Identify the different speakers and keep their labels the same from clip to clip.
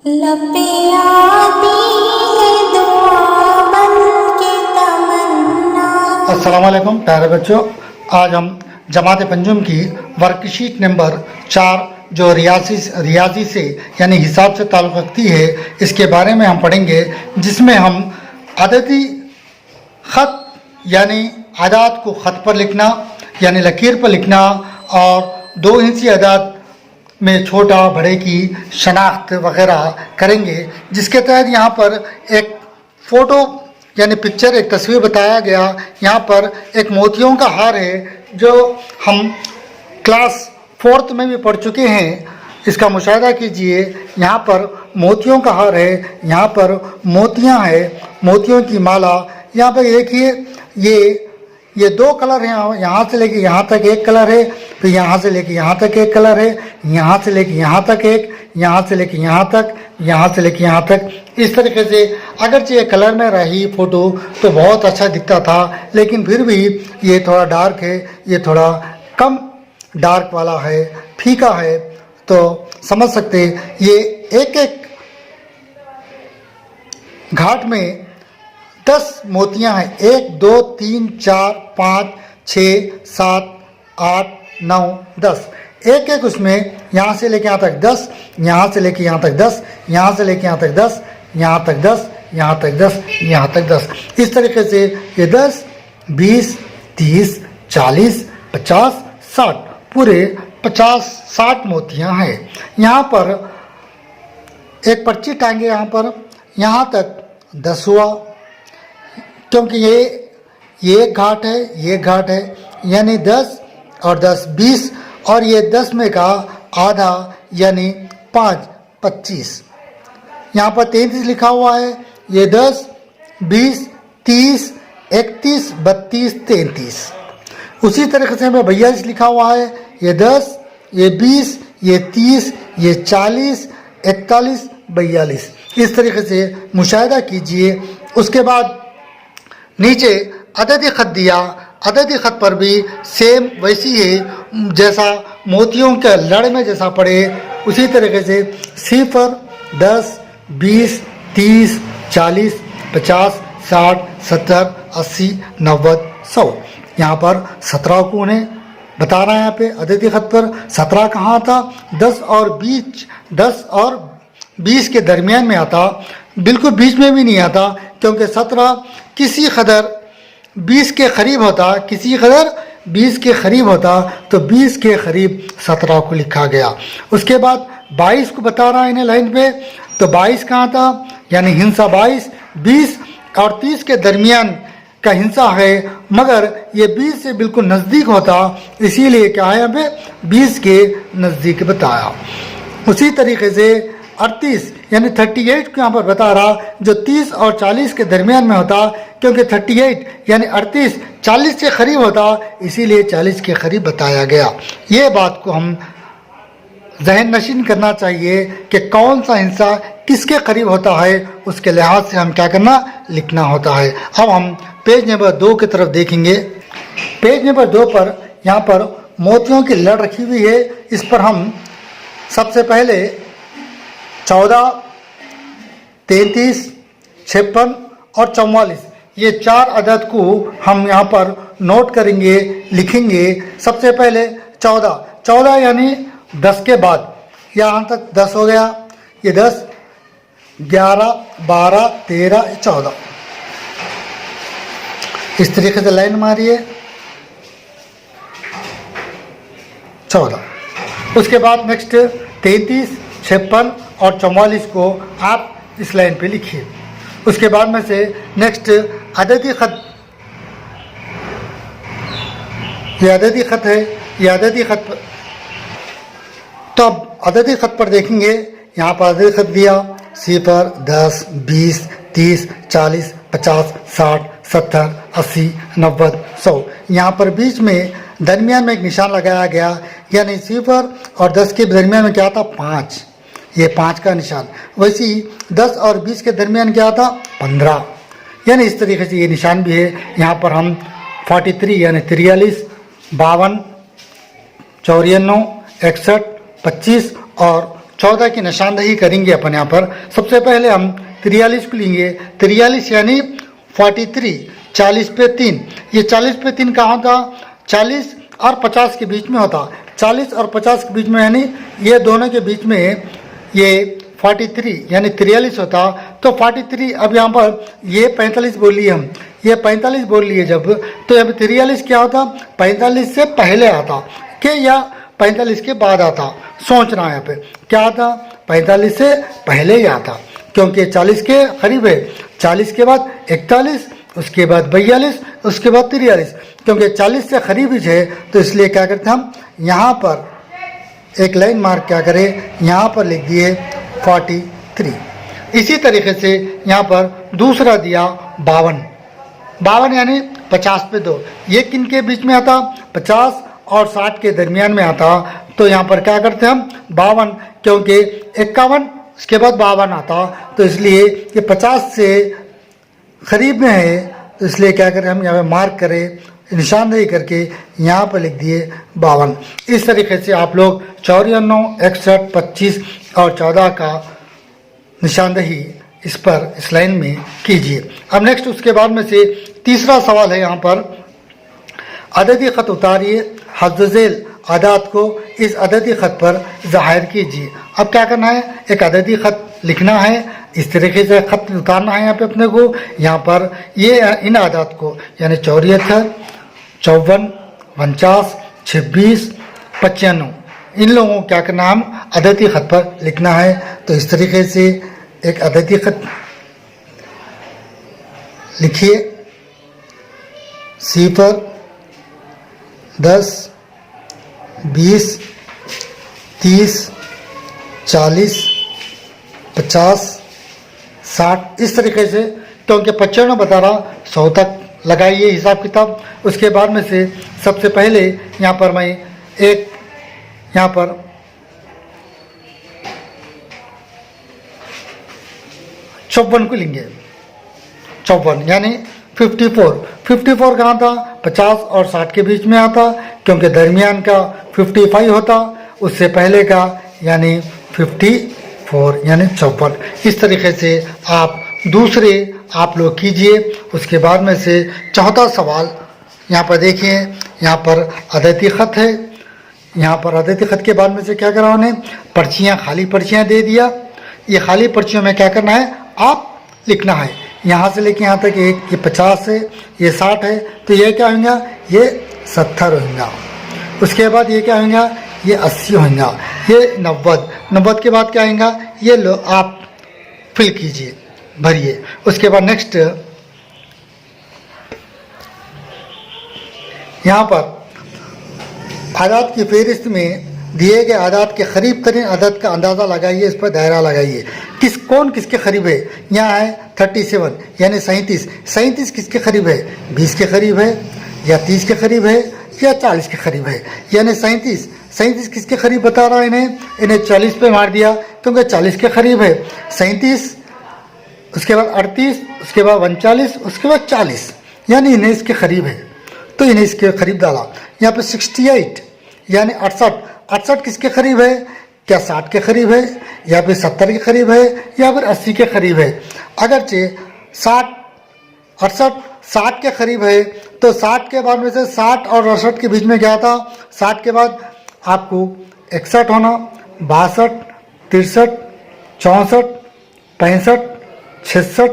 Speaker 1: लपे आती है दुआ बन के तमन्ना।
Speaker 2: अस्सलाम वालेकुम प्यारे बच्चों, आज हम जमात पंजुम की वर्कशीट नंबर 4 जो रियाजी से यानी हिसाब से ताल्लुक़ रखती है, इसके बारे में हम पढ़ेंगे, जिसमें हम अददी ख़त यानी आदात को ख़त पर लिखना यानी लकीर पर लिखना और 2 इंची आदात में छोटा बड़े की शनाख्त वगैरह करेंगे। जिसके तहत यहाँ पर एक फ़ोटो यानी पिक्चर, एक तस्वीर बताया गया। यहाँ पर एक मोतियों का हार है जो हम क्लास 4th में भी पढ़ चुके हैं। इसका मुशाहिदा कीजिए। यहाँ पर मोतियों का हार है, यहाँ पर मोतियाँ हैं, मोतियों की माला। यहाँ पर देखिए ये 2 कलर हैं। यहाँ से लेके यहाँ तक एक कलर है, फिर यहाँ से लेके यहाँ तक एक कलर है, यहाँ से लेके यहाँ तक एक, यहाँ से लेके यहाँ तक, यहाँ से लेके यहाँ तक। इस तरीके से अगरचे ये कलर में रही फ़ोटो तो बहुत अच्छा दिखता था, लेकिन फिर भी ये थोड़ा डार्क है, ये थोड़ा कम डार्क वाला है, फीका है। तो समझ सकते ये एक एक घाट में 10 मोतियां हैं। 1 2 3 4 5 6 7 8 9 10, एक एक उसमें यहाँ से लेके यहाँ तक 10, यहाँ से लेके यहाँ तक 10, यहाँ से लेके यहाँ तक 10, यहाँ तक 10, यहाँ तक 10, यहाँ तक 10। इस तरीके से ये 10 20 30 40 50 60 पूरे 50-60 मोतियाँ हैं। यहाँ पर एक पर्ची टांगे, यहाँ तक 10 हुआ, क्योंकि ये एक घाट है, ये घाट है, यानी 10 और 10 20, और ये 10 में का आधा यानी 5 25। यहाँ पर 33 लिखा हुआ है। ये 10 20 30 31 32 33। उसी तरीके से हमें 42 लिखा हुआ है। ये 10 ये 20 ये 30 ये 40 41 42। इस तरीके से मुशाहिदा कीजिए। उसके बाद नीचे अददी ख़त दिया। अददी ख़त पर भी सेम वैसी है जैसा मोतियों के लड़ में जैसा पड़े, उसी तरीके से 0 10 20 30 40 50 60 70 80 90 100। यहाँ पर 17 को उन्हें बता रहा है। यहाँ पे अददी ख़त पर 17 कहाँ था? 10 और 20 के दरमियान में आता, बिल्कुल बीच में भी नहीं आता, क्योंकि 17 किसी कदर 20 के करीब होता, किसी कदर 20 के करीब होता, तो 20 के करीब 17 को लिखा गया। उसके बाद 22 को बता रहा है इन्हें लाइन पे, तो 22 कहाँ था? यानी हिंसा 22 20 और 30 के दरमियान का हिंसा है, मगर ये 20 से बिल्कुल नज़दीक होता, इसीलिए क्या है यहाँ पे 20 के नज़दीक बताया। उसी तरीके से 38 यानी 38 को यहाँ पर बता रहा, जो 30 और 40 के दरमियान में होता, क्योंकि 38 यानी 38 40 के करीब होता, इसीलिए 40 के करीब बताया गया। ये बात को हम जहन नशीन करना चाहिए कि कौन सा हिस्सा किसके करीब होता है, उसके लिहाज से हम क्या करना, लिखना होता है। अब हम पेज नंबर 2 की तरफ देखेंगे। पेज नंबर 2 पर यहाँ पर मोतियों की लड़ रखी हुई है। इस पर हम सबसे पहले 14 33 56 और 44 ये 4 अदद को हम यहाँ पर नोट करेंगे, लिखेंगे। सबसे पहले 14 यानी 10 के बाद, यहाँ तक 10 हो गया। ये 10 11 12 13 14, इस तरीके से लाइन मारिए 14। उसके बाद नेक्स्ट 33 56 और 44 को आप इस लाइन पे लिखिए। उसके बाद में से नेक्स्ट अददी ख़त, ये अददी ख़त है, ये अददी ख़त। तो अब अददी ख़त पर देखेंगे। यहाँ पर अददी ख़त दिया 0 10 20 30 40 50 60 70 80 90 100। यहाँ पर बीच में दरमियान में एक निशान लगाया गया, यानी 0 और 10 के दरमियान में क्या था? 5। ये 5 का निशान। वैसे ही 10 और 20 के दरमियान क्या था? 15। यानी इस तरीके से ये निशान भी है। यहाँ पर हम 43 यानी 43 52 54 61 25 और 14 की निशानदही करेंगे अपन यहाँ पर। सबसे पहले हम 43 को लेंगे। 43 यानी 43, 40 पे 3। ये 40 पे 3 कहाँ था? 40 और 50 के बीच में होता। 40 और 50 के बीच में यानी ये दोनों के बीच में ये 43 यानी 43 होता। तो 43 अब यहाँ पर ये 45 बोल लिए हम, ये 45 बोल लिए जब, तो अब 43 क्या होता? 45 से पहले आता कि या 45 के बाद आता? सोचना है यहाँ पे क्या आता? 45 से पहले ही आता, क्योंकि 40 के करीब है। 40 के बाद 41, उसके बाद 42, उसके बाद 43, क्योंकि 40 से करीब ही है। तो इसलिए क्या करते हम यहाँ पर एक लाइन मार्क क्या करें, यहाँ पर लिख दिए 43। इसी तरीके से यहाँ पर दूसरा दिया 52। 52 यानी 50 पे 2। ये किन के बीच में आता? 50 और 60 के दरमियान में आता। तो यहाँ पर क्या करते हम 52, क्योंकि 51 उसके बाद 52 आता, तो इसलिए ये 50 से करीब में है। तो इसलिए क्या करें हम यहाँ पे मार्क करें, निशानदेही करके यहाँ पर लिख दिए 52। इस तरीके से आप लोग 94, 61, 25 और 14 का निशानदेही इस पर इस लाइन में कीजिए। अब नेक्स्ट उसके बाद में से तीसरा सवाल है यहाँ पर, अददी ख़त उतारिए, हज़्ज़ेल आदात को इस अददी ख़त पर ज़ाहिर कीजिए। अब क्या करना है, एक अददी ख़त लिखना है, इस तरीके से ख़त उतारना है यहाँ पे अपने को। यहाँ पर ये इन आदात को यानी 74, 54, 49, 26, 95, इन लोगों को क्या करना है, हम अददी ख़त पर लिखना है। तो इस तरीके से एक अददी ख़त लिखिए। 0, 10, 20, 30, 40, 50, 60 इस तरीके से, क्योंकि 95 बता रहा 100 तक लगाइए हिसाब किताब। उसके बाद में से सबसे पहले यहाँ पर मैं एक यहाँ पर 54 को लेंगे। 54 यानी 54 कहाँ था? 50 और 60 के बीच में आता, क्योंकि दरमियान का 55 होता, उससे पहले का यानी 54 यानी 54। इस तरीके से आप दूसरे आप लोग कीजिए। उसके बाद में से चौथा सवाल यहाँ पर देखिए, यहाँ पर अददी ख़त है। यहाँ पर अददी ख़त के बाद में से क्या करा उन्हें, पर्चियाँ, खाली पर्चियाँ दे दिया। ये खाली पर्चियों में क्या करना है, आप लिखना है। यहाँ से लेके यहाँ तक एक, ये 50 है, ये 60 है, तो ये क्या होगा, ये 70 होगा। उसके बाद ये क्या होगा, ये 80 होगा, ये 90 के बाद क्या आएगा, ये लो आप फिल कीजिए, भरिए। उसके बाद नेक्स्ट यहाँ पर आदात की फहरिस्त में दिए गए आदात के करीब तरीन अदद का अंदाज़ा लगाइए, इस पर दायरा लगाइए। कौन किसके करीब है? यहाँ है 37 यानी 37 किसके करीब है? 20 के करीब है, या 30 के करीब है, या 40 के करीब है। यानी 37 किसके करीब बता रहा है इन्हें 40 पे मार दिया, क्योंकि 40 के करीब है। 37, उसके बाद 38, उसके बाद 39, उसके बाद 40, यानी इन्हें इसके करीब है, तो इन्हें इसके करीब डाला। यहाँ पे 68 यानी 68 किसके करीब है? क्या 60 के करीब है, या फिर 70 के करीब है, या फिर 80 के करीब है? अगरचे 60 के करीब है, तो 60 के बाद में से 60 और 68 के बीच में क्या था? 60 के बाद आपको 61 होना, 62, 63, 64, 65, 66,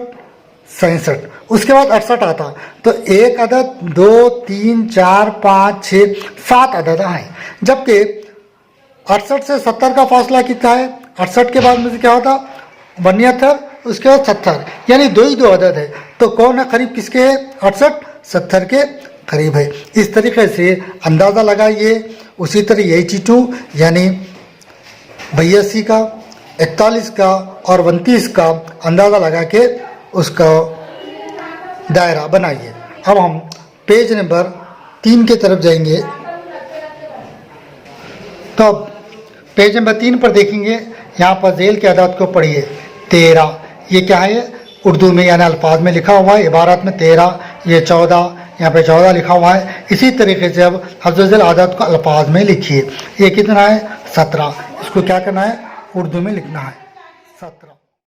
Speaker 2: 67, उसके बाद 68 आता। तो एक अदद, 2, 3, 4, 5, 6, 7 अदद हैं। जबकि 68 से 70 का फासला कितना है? 68 के बाद में से क्या होता? 72, उसके बाद 70, यानी दो ही अदद है। तो कौन है करीब किसके है? 68 70 के करीब है। इस तरीके से अंदाज़ा लगाइए। उसी तरह 82 यानी 82 का, 41 का और 29 का अंदाज़ा लगा के उसका दायरा बनाइए। अब हम पेज नंबर 3 की तरफ जाएंगे। तो अब पेज नंबर 3 पर देखेंगे, यहाँ पर झेल के अदाद को पढ़िए। 13 ये क्या है? उर्दू में यानी अल्फाज में लिखा हुआ है, इबारत में 13, ये 14, यहाँ पे 14 लिखा हुआ है। इसी तरीके से अब हज़्ज़ेल आदात को अल्फाज में लिखिए। ये कितना है? 17। इसको क्या करना है? उर्दू में लिखना है। 17